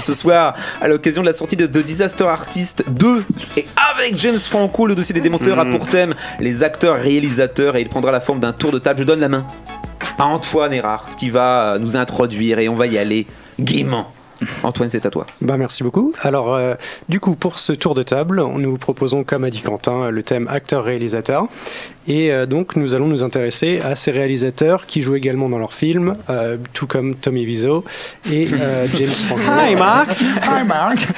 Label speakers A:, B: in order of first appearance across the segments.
A: ce soir à l'occasion de la sortie de The Disaster Artist 2 et avec James Franco. Le dossier des démonteurs a pour thème les acteurs réalisateurs et il prendra la forme d'un tour de table. Je donne la main à Antoine Erhardt qui va nous introduire et on va y aller gaiement. Antoine, c'est à toi.
B: Merci beaucoup. Alors, du coup, pour ce tour de table, nous vous proposons, comme a dit Quentin, le thème acteur-réalisateur. Et donc, nous allons nous intéresser à ces réalisateurs qui jouent également dans leurs films, tout comme Tommy Wiseau et James Franco.
C: Hi Marc.
D: Hi Marc.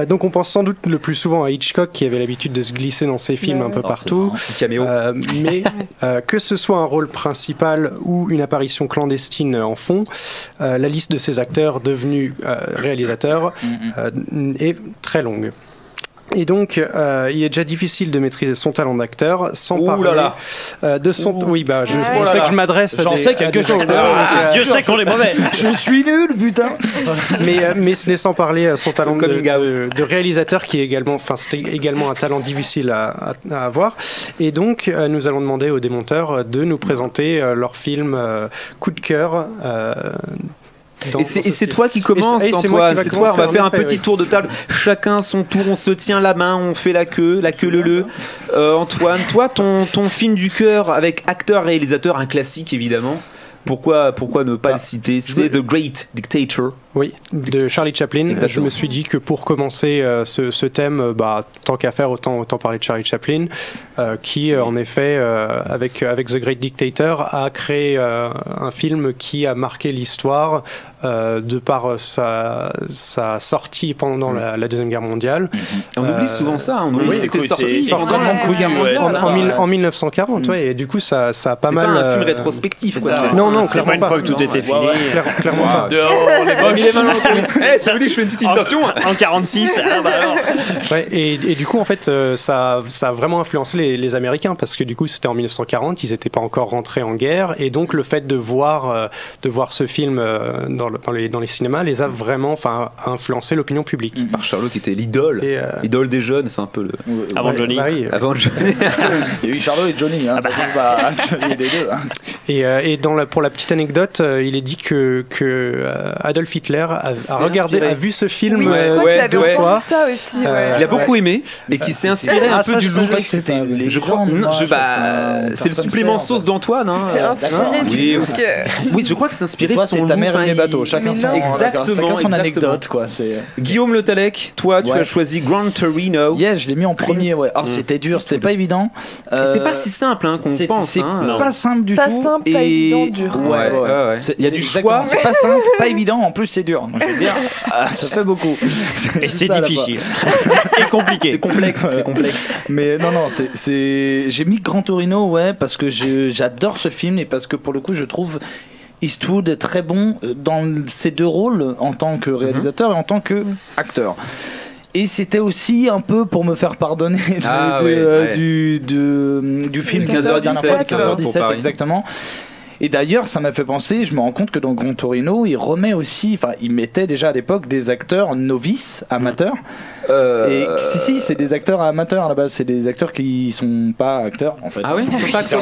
B: Donc, on pense sans doute le plus souvent à Hitchcock qui avait l'habitude de se glisser dans ses films un peu partout.
A: Petit caméo.
B: Mais que ce soit un rôle principal ou une apparition clandestine en fond, la liste de ces acteurs devenus réalisateurs est très longue. Et donc, il est déjà difficile de maîtriser son talent d'acteur sans parler de son... Oui, bah, je sais que je m'adresse à
C: J'en
B: des...
C: sais quelque chose. Dieu sait qu'on est mauvais.
D: Je suis nul, putain.
B: mais ce n'est sans parler son talent de réalisateur qui est également... Enfin, c'était également un talent difficile à avoir. Et donc, nous allons demander aux démonteurs de nous présenter leur film coup de cœur...
A: Et c'est toi qui commence, Antoine. C'est toi, on va faire un petit tour de table. Chacun son tour, on se tient la main, on fait la queue le. Antoine, toi, ton film du cœur avec acteur-réalisateur, un classique évidemment. Pourquoi ne pas le citer? C'est The Great Dictator.
B: Oui, de Charlie Chaplin.
A: Exactement.
B: Je me suis dit que pour commencer ce thème, tant qu'à faire, autant parler de Charlie Chaplin, qui en effet, avec The Great Dictator, a créé un film qui a marqué l'histoire de par sa sortie pendant la Deuxième Guerre mondiale.
A: On oublie souvent ça, on oublie que c'était sorti
D: extrêmement
B: en 1940, ouais, et du coup ça a pas mal...
A: C'est pas un film rétrospectif, quoi.
B: Non,
C: C'est pas une fois que tout était fini.
B: Clairement pas.
A: Dehors, les box. Ça vous dit que je fais une petite imitation
C: En 46, alors.
B: Ouais, et du coup, en fait, ça a vraiment influencé les Américains parce que du coup, c'était en 1940, ils n'étaient pas encore rentrés en guerre, et donc le fait de voir ce film dans les cinémas les a vraiment influencé l'opinion publique.
A: Par Charlot qui était l'idole des jeunes, c'est un peu le...
C: Avant Johnny.
A: Avant Johnny.
D: Il y a eu Charlot et Johnny, hein. Les deux.
B: Et pour la petite anecdote, il est dit que Adolf Hitler a vu ce film
E: oui, je crois qu'il avait
B: deux fois.
E: entendu ça aussi.
A: Il a beaucoup aimé et qui s'est inspiré un peu du look. Je crois. C'est le supplément sauce d'Antoine.
E: C'est inspiré du look.
A: Oui, je crois que c'est inspiré de son
D: look. C'est ta mère et mes bateaux. Chacun son anecdote, quoi.
A: Guillaume Le Tallec, toi, tu as choisi Gran Torino.
D: Yeah, je l'ai mis en premier. Ouais. Alors c'était dur, c'était pas évident.
A: C'était pas si simple qu'on pense.
D: C'est pas simple du tout.
E: Pas simple, pas évident, dur.
A: Ouais.
D: Il y a du choix. C'est pas simple, pas évident. En plus, c'est dur. Donc, je veux dire, ça fait beaucoup.
C: Et c'est difficile. Et compliqué.
A: C'est complexe.
D: Mais non, j'ai mis Gran Torino, ouais, parce que j'adore ce film et parce que pour le coup, je trouve Eastwood est très bon dans ses deux rôles en tant que réalisateur et en tant que acteur. Et c'était aussi un peu pour me faire pardonner du film 15h17 exactement. Et d'ailleurs, ça m'a fait penser, je me rends compte que dans Gran Torino, il mettait déjà à l'époque des acteurs novices, amateurs. Et si, c'est des acteurs amateurs à la base, c'est des acteurs qui sont pas acteurs en fait.
A: Ah oui, ils sont pas acteurs.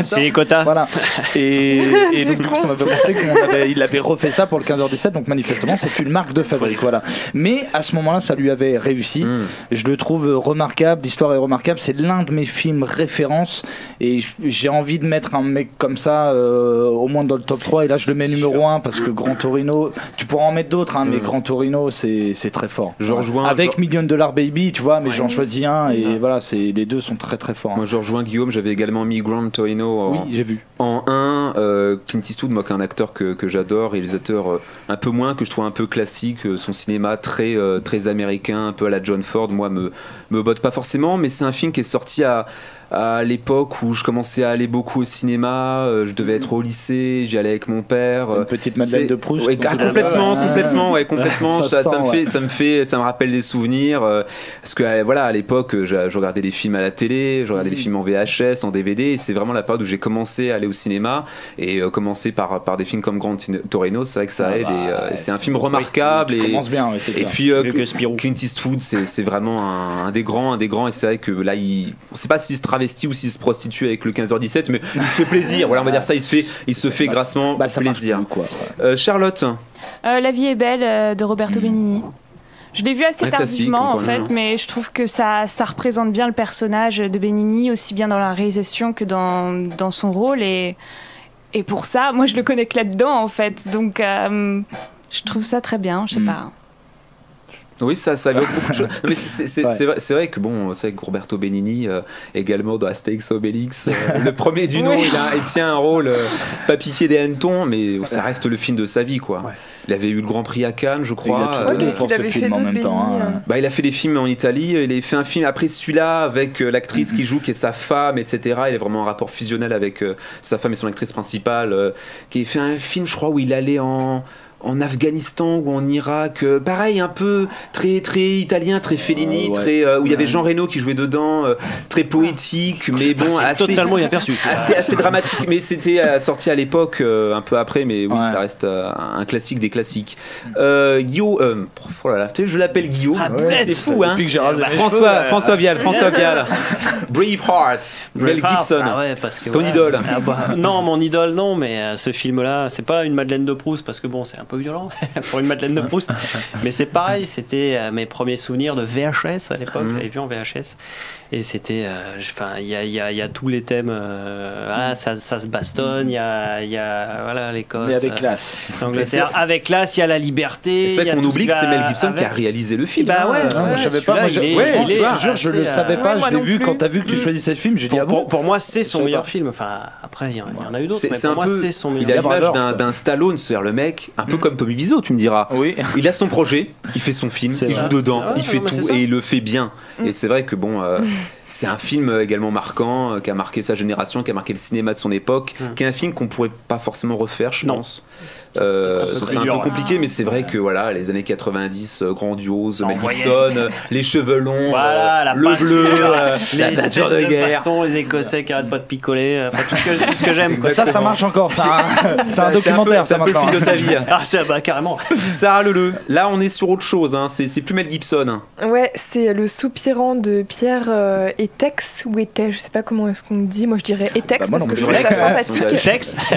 C: C'est les quotas.
D: Voilà. Et donc ça m'a fait penser qu'il avait refait ça pour le 15h17, donc manifestement c'est une marque de fabrique, voilà. Mais à ce moment-là, ça lui avait réussi. Je le trouve remarquable, l'histoire est remarquable, c'est l'un de mes films références et j'ai envie de mettre un mec comme ça au moins dans le top 3 et là je le mets numéro 1 parce que Gran Torino, tu pourras en mettre d'autres mais Gran Torino c'est très fort.
A: Je rejoins
D: avec $1 Million Baby, tu vois, mais j'en choisis un et voilà, les deux sont très très forts.
A: Moi je rejoins Guillaume, j'avais également mis Gran Torino
D: j'ai vu.
A: En 1, Clint Eastwood, moi qui est un acteur que j'adore, réalisateur un peu moins, que je trouve un peu classique, son cinéma très américain, un peu à la John Ford, moi me botte pas forcément, mais c'est un film qui est sorti à l'époque où je commençais à aller beaucoup au cinéma, je devais être au lycée, j'y allais avec mon père.
D: Une petite Madeleine de Proust.
A: Ouais, complètement. Ça me rappelle des souvenirs. Parce que voilà, à l'époque, je regardais des films à la télé, je regardais des films en VHS, en DVD. Et c'est vraiment la période où j'ai commencé à aller au cinéma et commencer par des films comme Gran Torino. C'est vrai que ça aide. Et c'est un film remarquable.
D: Tu commences bien.
A: Et puis Clint Eastwood, c'est vraiment un des grands. Et c'est vrai que là, on sait pas s'il se travestit ou s'il se prostitue avec le 15h17, mais il se fait plaisir. Voilà, on va dire ça. Il se fait grassement plaisir.
D: Plus, quoi.
A: Charlotte.
F: La vie est belle de Roberto Benigni. Je l'ai vu assez
A: Un classique,
F: tardivement en
A: encore,
F: fait,
A: non.
F: mais je trouve que ça représente bien le personnage de Benigni, aussi bien dans la réalisation que dans son rôle. Et pour ça, moi je le connais que là-dedans en fait. Donc je trouve ça très bien, je sais pas.
A: Oui, ça évoque beaucoup de choses. Non, mais c'est vrai que bon, c'est vrai que Roberto Benigni, également dans Astérix Obélix, le premier du nom, il tient un rôle pas pitié des hannetons, mais ça reste le film de sa vie, quoi. Ouais. Il avait eu le Grand Prix à Cannes, je crois.
E: Qu'est-ce qu'il avait fait
D: en même temps.
A: Il a fait des films en Italie. Il a fait un film après celui-là avec l'actrice qui joue, qui est sa femme, etc. Il a vraiment un rapport fusionnel avec sa femme et son actrice principale, qui a fait un film, je crois, où il allait en Afghanistan ou en Irak, pareil, un peu très italien, très Fellini, où il y avait Jean Reno qui jouait dedans, très poétique, mais bon, assez
C: totalement inaperçu,
A: assez dramatique, mais c'était sorti à l'époque, un peu après, mais oui, ça reste un classique des classiques. Guillaume, oh là là, je l'appelle Guillaume, c'est fou, hein. François Vial, Braveheart, Mel Gibson, ton idole.
C: Non, mon idole, non, mais ce film-là, c'est pas une Madeleine de Proust, parce que bon, c'est un peu violent pour une Madeleine de Proust, mais c'est pareil, c'était mes premiers souvenirs de VHS à l'époque, j'avais vu en VHS, et c'était, il y a tous les thèmes, voilà, ça se bastonne, il y a voilà, l'Écosse,
D: mais avec classe,
C: l'Angleterre avec classe, il y a la liberté.
A: C'est vrai qu'on oublie que c'est Mel Gibson qui a réalisé le film.
D: Je savais pas, je le savais pas, je l'ai vu quand t'as vu que tu choisissais ce film, j'ai dit
C: pour moi c'est son meilleur film, enfin après il y en a eu d'autres, mais pour moi c'est son meilleur.
A: Il a l'image d'un Stallone, c'est-à-dire le mec un peu comme Tommy Wiseau, tu me diras.
D: Oui.
A: Il a son projet, il fait son film, il joue dedans, il fait tout et il le fait bien. Et c'est vrai que bon, c'est un film également marquant, qui a marqué sa génération, qui a marqué le cinéma de son époque, qui est un film qu'on pourrait pas forcément refaire, je pense. Ça serait un peu compliqué, mais c'est vrai que voilà, les années 90, grandiose, Mel Gibson, les cheveux longs,
C: voilà,
A: le bleu, la
C: les
A: peinture de guerre,
C: bastons, les Écossais qui arrêtent pas de picoler, enfin tout ce que j'aime.
D: Ça marche encore. C'est un documentaire,
A: c'est un peu le film de ta vie.
C: Carrément.
A: Sarah Leleu, là on est sur autre chose, hein. C'est plus Mel Gibson.
E: Ouais, c'est Le Soupirant de Pierre Etex ou Etex, je sais pas comment est-ce qu'on dit. Moi je dirais Etex parce que je trouve ça sympathique.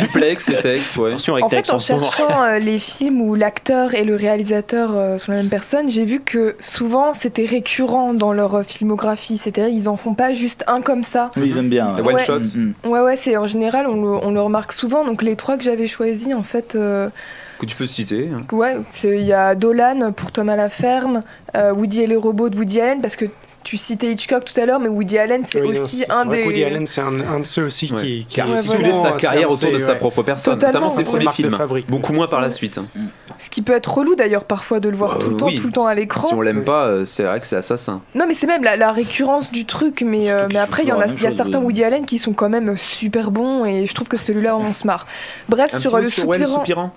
A: Duplex, Etex, ouais.
C: Attention avec
E: en fait, en cherchant les films où l'acteur et le réalisateur sont la même personne, j'ai vu que souvent c'était récurrent dans leur filmographie, c'est-à-dire ils en font pas juste un comme ça.
D: Oui, ils aiment bien.
A: One shots.
E: Ouais, c'est en général on le remarque souvent. Donc les trois que j'avais choisis en fait.
A: Que tu peux citer.
E: Ouais, il y a Dolan pour Tom à la ferme, Woody et les robots de Woody Allen, parce que tu citais Hitchcock tout à l'heure, mais Woody Allen c'est aussi un des.
B: Woody Allen c'est un de ceux aussi qui
A: articulait sa carrière autour de sa propre personne, notamment ses premiers films. Beaucoup moins par la suite.
E: Ce qui peut être relou d'ailleurs parfois de le voir tout le temps à l'écran.
A: Si on l'aime pas, c'est vrai que c'est assassin.
E: Non, mais c'est même la récurrence du truc, mais après il y a certains Woody Allen qui sont quand même super bons et je trouve que celui-là on se marre. Bref, sur Le Soupirant.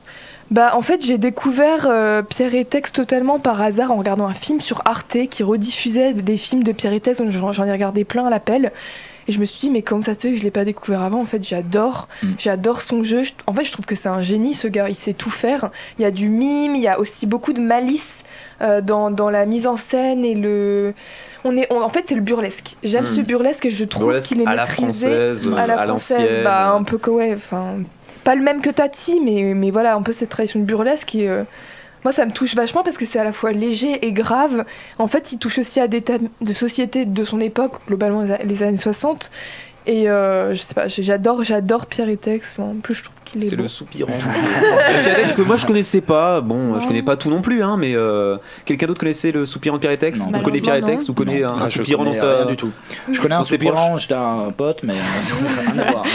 E: En fait, j'ai découvert Pierre Etex totalement par hasard en regardant un film sur Arte qui rediffusait des films de Pierre Etex. J'en ai regardé plein à l'appel. Et je me suis dit, mais comment ça se fait que je ne l'ai pas découvert avant ? En fait, j'adore son jeu. En fait, je trouve que c'est un génie, ce gars. Il sait tout faire. Il y a du mime, il y a aussi beaucoup de malice dans la mise en scène et le... En fait, c'est le burlesque. J'aime ce burlesque et je trouve qu'il est maîtrisé
A: à la française.
E: Un peu pas le même que Tati, mais voilà, un peu cette tradition de burlesque. Et moi, ça me touche vachement parce que c'est à la fois léger et grave. En fait, il touche aussi à des thèmes de société de son époque, globalement les années 60. Et je sais pas, j'adore Pierre Etex. En plus, je trouve qu'il est
A: C'est
E: beau.
A: Le Soupirant. Pierre Etex que moi je connaissais pas. Bon, je connais pas tout non plus, hein, mais quelqu'un d'autre connaissait Le Soupirant de Pierre Etex ? On connaît Pierre Etex ? Ou connaît un soupirant dans sa...
D: Rien du tout. Je connais un soupirant, j'étais un pote, mais rien à voir.